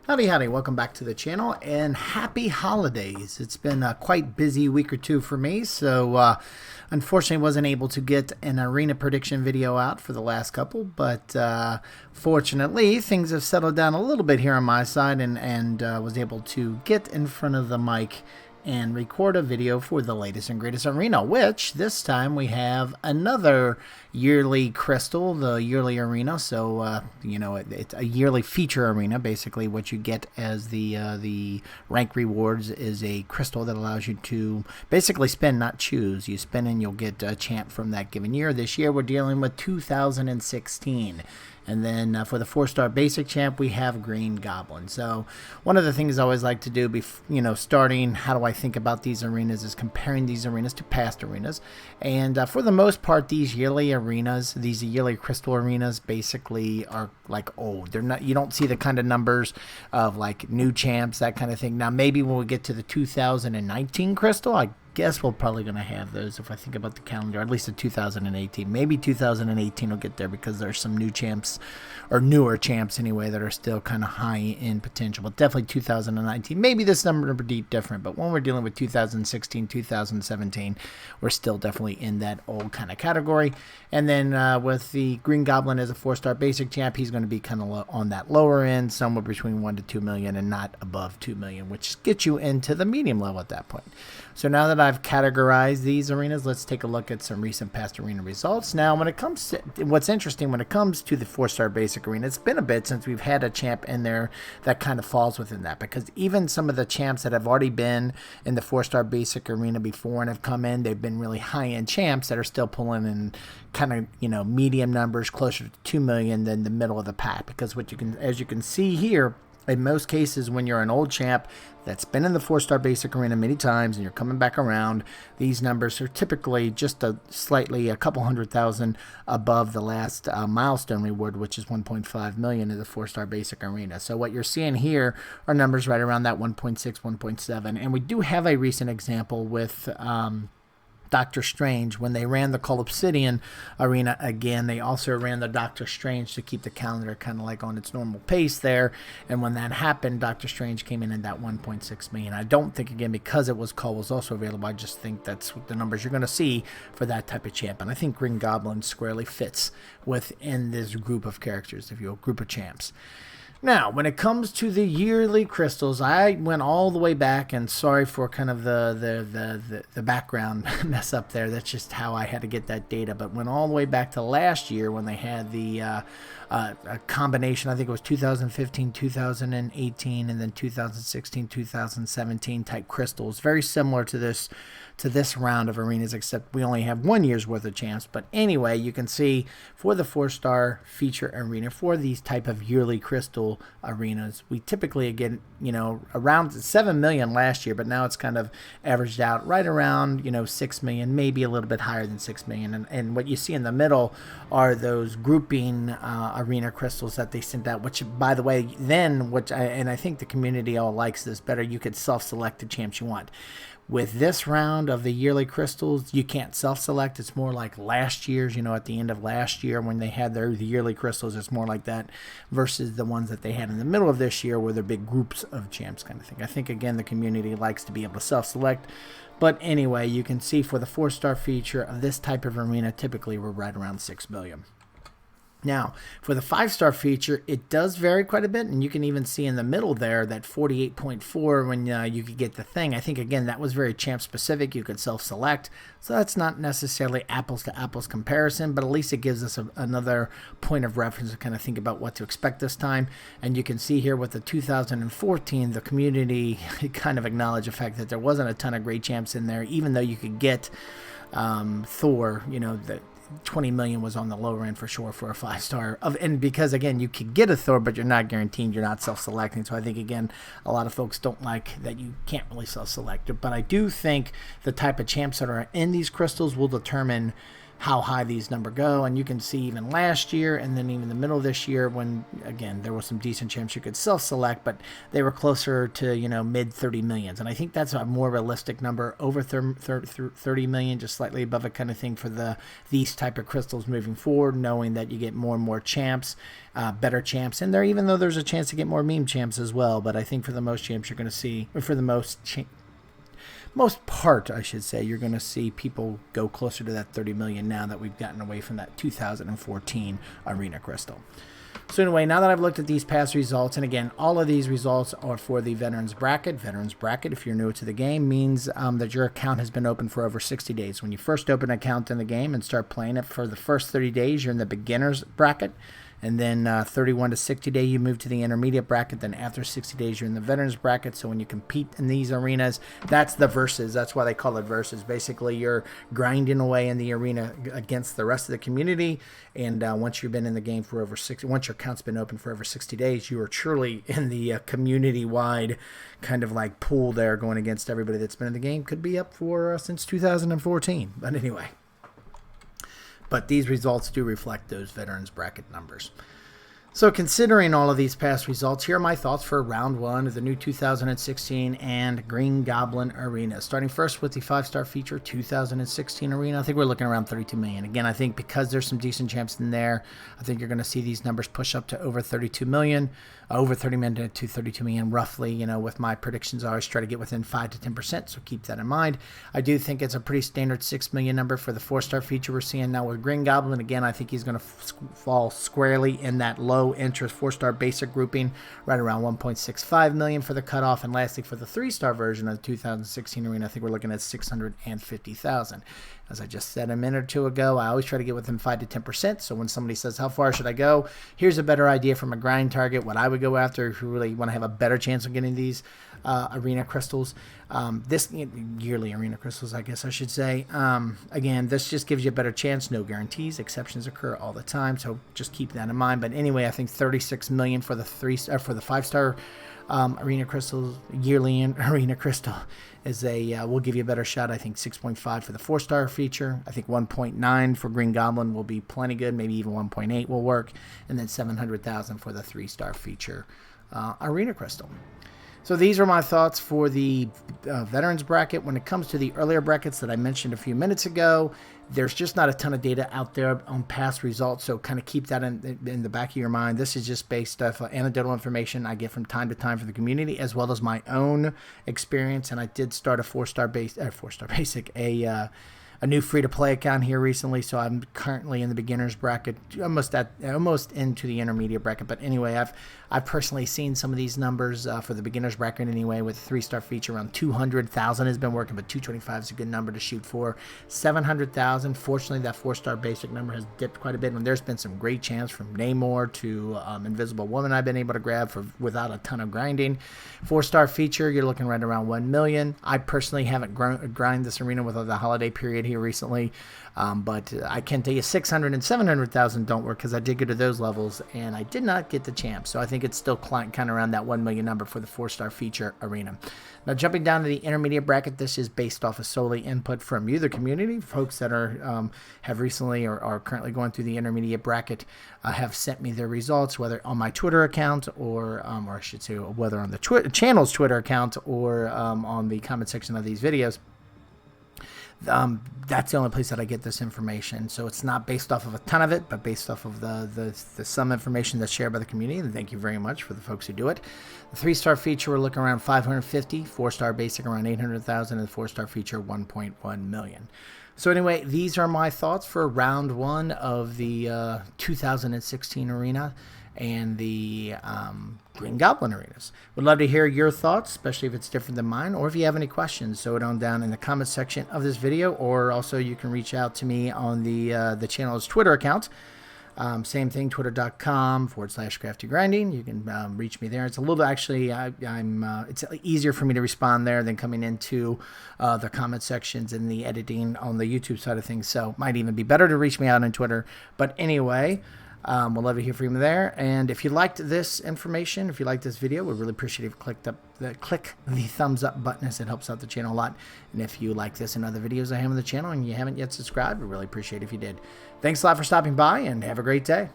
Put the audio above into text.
Howdy, howdy. Welcome back to the channel and happy holidays. It's been a quite busy week or two for me, so unfortunately wasn't able to get an arena prediction video out for the last couple, but fortunately things have settled down a little bit here on my side and was able to get in front of the mic and record a video for the latest and greatest arena, which this time we have another yearly crystal, the yearly arena. So you know, it's a yearly feature arena. Basically what you get as the rank rewards is a crystal that allows you to basically spin, not choose. You spin and you'll get a champ from that given year. This year we're dealing with 2016. And then for the 4-star basic champ, we have Green Goblin. So one of the things I always like to do, starting how do I think about these arenas, is comparing these arenas to past arenas. And for the most part, these yearly arenas, these yearly crystal arenas, basically are like old. They're not. You don't see the kind of numbers of like new champs, that kind of thing. Now maybe when we get to the 2019 crystal, I guess we're probably going to have those if I think about the calendar, at least in 2018. Maybe 2018 will get there because there's some new champs, or newer champs anyway, that are still kind of high in potential. But definitely 2019. Maybe this number will be different, but when we're dealing with 2016, 2017, we're still definitely in that old kind of category. And then with the Green Goblin as a 4-star basic champ, he's going to be kind of on that lower end, somewhere between 1 to 2 million and not above 2 million, which gets you into the medium level at that point. So now that I've categorized these arenas, let's take a look at some recent past arena results. Now, when it comes to what's interesting, when it comes to the 4-star basic arena, it's been a bit since we've had a champ in there that kind of falls within that, because even some of the champs that have already been in the 4-star basic arena before and have come in, they've been really high-end champs that are still pulling in kind of, you know, medium numbers, closer to 2 million than the middle of the pack. Because what you can, as you can see here, in most cases, when you're an old champ that's been in the 4-star basic arena many times and you're coming back around, these numbers are typically just a couple 100,000 above the last milestone reward, which is 1.5 million in the 4-star basic arena. So what you're seeing here are numbers right around that 1.6, 1.7. And we do have a recent example with Doctor Strange. When they ran the Call Obsidian arena again, they also ran the Doctor Strange to keep the calendar kind of like on its normal pace there. And when that happened, Doctor Strange came in at that 1.6 million. I don't think, again, because it was Call was also available, I just think that's the numbers you're going to see for that type of champ. And I think Green Goblin squarely fits within this group of characters, if you will, group of champs. Now, when it comes to the yearly crystals, I went all the way back, and sorry for kind of the background mess up there. That's just how I had to get that data. But went all the way back to last year when they had the a combination. I think it was 2015, 2018, and then 2016, 2017 type crystals. Very similar to this round of arenas, except we only have 1 year's worth of champs. But anyway, you can see for the 4-star feature arena, for these type of yearly crystal arenas, we typically get, you know, around 7 million last year, but now it's kind of averaged out right around, you know, 6 million, maybe a little bit higher than 6 million. And what you see in the middle are those grouping arena crystals that they sent out, which, by the way, then, I think the community all likes this better, you could self-select the champs you want. With this round of the yearly crystals, you can't self-select. It's more like last year's, you know, at the end of last year when they had the yearly crystals, it's more like that versus the ones that they had in the middle of this year where they're big groups of champs kind of thing. I think, again, the community likes to be able to self-select. But anyway, you can see for the 4-star feature of this type of arena, typically we're right around 6 million. Now, for the 5-star feature, it does vary quite a bit, and you can even see in the middle there that 48.4 when you could get the thing. I think, again, that was very champ-specific. You could self-select, so that's not necessarily apples-to-apples comparison, but at least it gives us another point of reference to kind of think about what to expect this time. And you can see here with the 2014, the community kind of acknowledged the fact that there wasn't a ton of great champs in there, even though you could get Thor, you know, the 20 million was on the lower end for sure for a 5-star and because, again, you could get a Thor, but you're not guaranteed, you're not self-selecting. So I think, again, a lot of folks don't like that you can't really self-select it. But I do think the type of champs that are in these crystals will determine how high these numbers go. And you can see even last year and then even the middle of this year when, again, there was some decent champs you could self-select, but they were closer to, mid 30 millions. And I think that's a more realistic number, over 30 million, just slightly above it kind of thing for these type of crystals moving forward, knowing that you get more and more champs, better champs in there, even though there's a chance to get more meme champs as well. But I think for the most champs you're going to see, or for the most part, I should say, you're going to see people go closer to that 30 million now that we've gotten away from that 2014 Arena Crystal. So anyway, now that I've looked at these past results, and again, all of these results are for the Veterans Bracket. Veterans Bracket, if you're new to the game, means that your account has been open for over 60 days. When you first open an account in the game and start playing it for the first 30 days, you're in the Beginners Bracket. And then 31 to 60 day, you move to the intermediate bracket. Then after 60 days, you're in the veterans bracket. So when you compete in these arenas, that's the versus. That's why they call it versus. Basically, you're grinding away in the arena against the rest of the community. And once you've been in the game for over once your account's been open for over 60 days, you are truly in the community-wide kind of like pool there, going against everybody that's been in the game. Could be up for since 2014. But anyway. But these results do reflect those veterans bracket numbers. So considering all of these past results, here are my thoughts for round one of the new 2016 and Green Goblin Arena. Starting first with the 5-star feature 2016 Arena, I think we're looking around 32 million. Again, I think because there's some decent champs in there, I think you're going to see these numbers push up to over 32 million, over 30 million to 32 million roughly. With my predictions, I always try to get within 5 to 10%, so keep that in mind. I do think it's a pretty standard 6 million number for the 4-star feature we're seeing now with Green Goblin. Again, I think he's going to fall squarely in that low interest 4-star basic grouping, right around 1.65 million for the cutoff. And lastly, for the 3-star version of the 2016 Arena, I think we're looking at 650,000. As I just said a minute or two ago, I always try to get within 5 to 10%. So when somebody says, how far should I go? Here's a better idea from a grind target, what I would go after if you really want to have a better chance of getting these arena crystals. This yearly arena crystals, I guess I should say. Again, this just gives you a better chance. No guarantees. Exceptions occur all the time. So just keep that in mind. But anyway, I think 36 million for the 5-star arena crystals, yearly arena crystal is will give you a better shot. I think 6.5 for the 4-star feature. I think 1.9 for Green Goblin will be plenty good. Maybe even 1.8 will work. And then 700,000 for the 3-star feature arena crystal. So these are my thoughts for the veterans bracket. When it comes to the earlier brackets that I mentioned a few minutes ago, there's just not a ton of data out there on past results, so kind of keep that in the back of your mind. This is just based off anecdotal information I get from time to time for the community, as well as my own experience. And I did start a 4-star basic, a new free-to-play account here recently, so I'm currently in the beginners bracket, almost into the intermediate bracket. But anyway, I've personally seen some of these numbers for the beginners bracket anyway, with a 3-star feature around 200,000 has been working, but 225 is a good number to shoot for. 700,000, fortunately, that 4-star basic number has dipped quite a bit when there's been some great champs from Namor to Invisible Woman I've been able to grab without a ton of grinding. 4-star feature, you're looking right around 1 million. I personally haven't grind this arena with the holiday period here recently, but I can tell you 600 and 700,000 don't work, because I did go to those levels and I did not get the champ. So I think it's still kind of around that 1 million number for the 4-star feature arena. Now jumping down to the intermediate bracket, this is based off of solely input from you, the community. Folks that have recently or are currently going through the intermediate bracket have sent me their results, whether on my Twitter account or I should say whether on the channel's Twitter account or on the comment section of these videos. That's the only place that I get this information. So it's not based off of a ton of it, but based off of the some information that's shared by the community. And thank you very much for the folks who do it. The 3-star feature, we're looking around 550, 4-star basic around 800,000, and the 4-star feature 1.1 million. So anyway, these are my thoughts for round one of the 2016 arena and the Green Goblin arenas. Would love to hear your thoughts, especially if it's different than mine, or if you have any questions, throw it on down in the comment section of this video, or also you can reach out to me on the channel's Twitter account. Same thing, twitter.com/craftygrinding. You can reach me there. It's a little actually, it's easier for me to respond there than coming into the comment sections and the editing on the YouTube side of things. So might even be better to reach me out on Twitter. But anyway, We'll love to hear from you there. And if you liked this information, if you liked this video, we'd really appreciate if you click the thumbs up button, as it helps out the channel a lot. And if you like this and other videos I have on the channel and you haven't yet subscribed, we'd really appreciate it if you did. Thanks a lot for stopping by, and have a great day.